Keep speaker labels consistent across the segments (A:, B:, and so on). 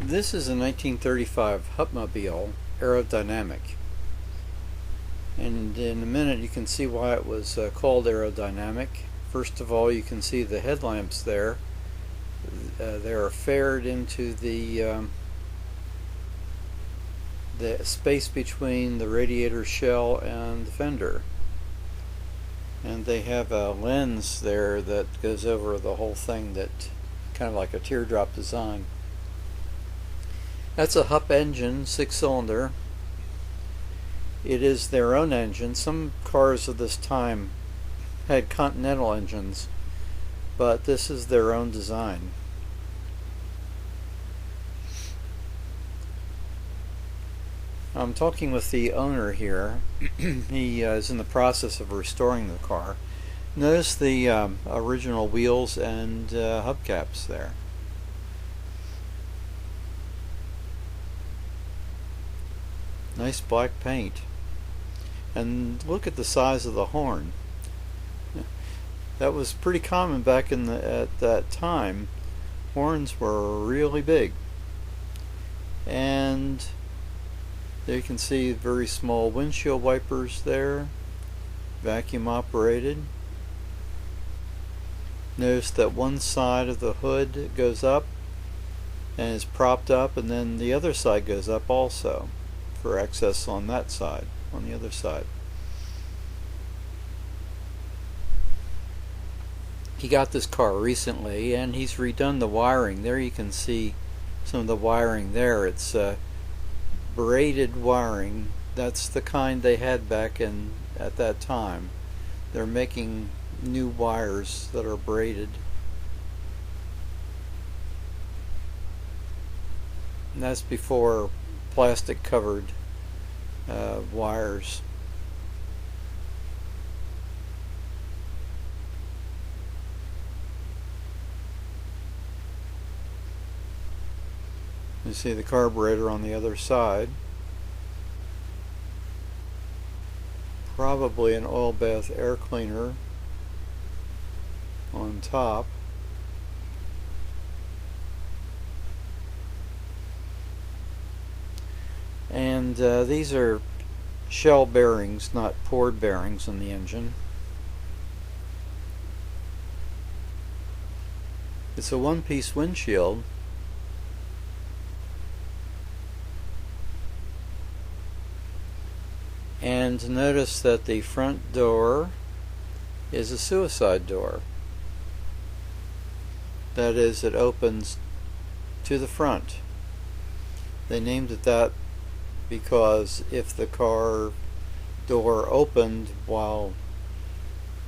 A: This is a 1935 Hupmobile Aerodynamic, and in a minute you can see why it was called aerodynamic. First of all, you can see the headlamps there. They are faired into the space between the radiator shell and the fender, and they have a lens there that goes over the whole thing, that kind of like a teardrop design. That's a Hup engine, 6-cylinder. It is their own engine. Some cars of this time had Continental engines, but this is their own design. I'm talking with the owner here. He is in the process of restoring the car. Notice the original wheels and hubcaps there. Nice black paint. And look at the size of the horn. That was pretty common back at that time. Horns were really big. And there you can see very small windshield wipers there, vacuum operated. Notice that one side of the hood goes up and is propped up, and then the other side goes up also for access on that side, on the other side. He got this car recently and he's redone the wiring. There you can see some of the wiring there. It's braided wiring. That's the kind they had back at that time. They're making new wires that are braided. And that's before plastic covered wires. You see the carburetor on the other side. Probably an oil bath air cleaner on top. And these are shell bearings, not poured bearings in the engine. It's a one-piece windshield. And notice that the front door is a suicide door. That is, it opens to the front. They named it that because if the car door opened while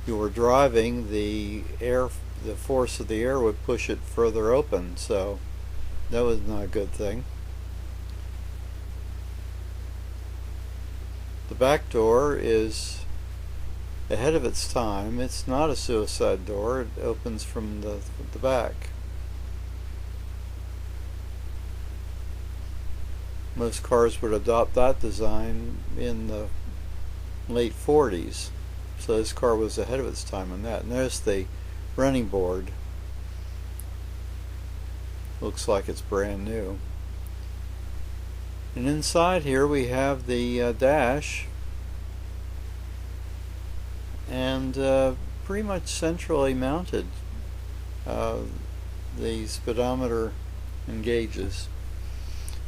A: you were driving, the force of the air would push it further open, so that was not a good thing. The back door is ahead of its time. It's not a suicide door. It opens from the back. Most cars would adopt that design in the late 40s. So this car was ahead of its time on that. Notice the running board. Looks like it's brand new. And inside here we have the dash, and pretty much centrally mounted the speedometer and gauges.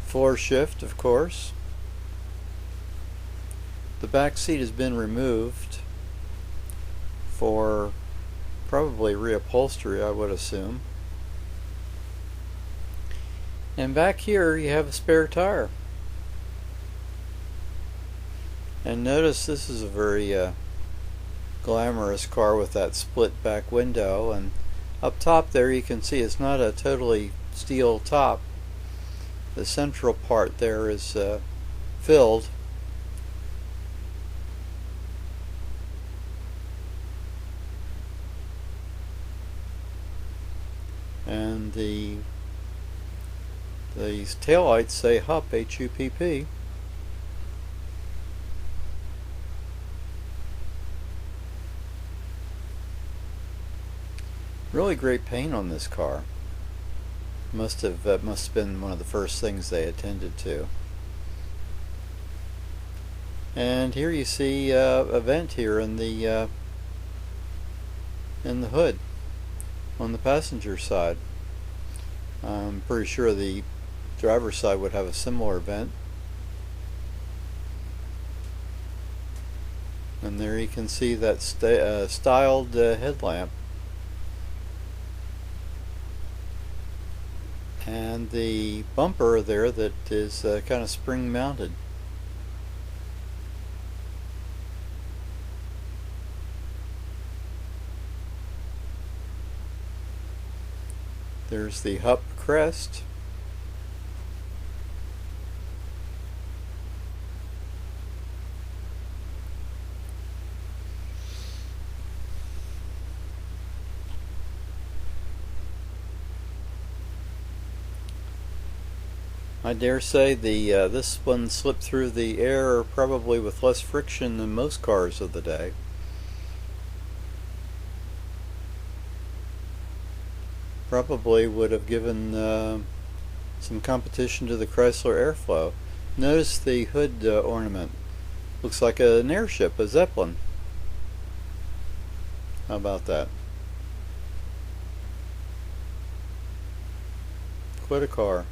A: Floor shift, of course. The back seat has been removed for probably reupholstery, I would assume. And back here you have a spare tire. And notice this is a very glamorous car with that split back window, and up top there you can see it's not a totally steel top. The central part there is filled. And the taillights say Hup, H-U-P-P. Really great paint on this car. That must have been one of the first things they attended to. And here you see a vent here in the hood on the passenger side. I'm pretty sure the driver's side would have a similar vent. And there you can see that styled headlamp. And the bumper there that is kind of spring mounted. There's the Hup crest. I dare say this one slipped through the air probably with less friction than most cars of the day. Probably would have given some competition to the Chrysler Airflow. Notice the hood ornament. Looks like an airship, a Zeppelin. How about that? Quite a car.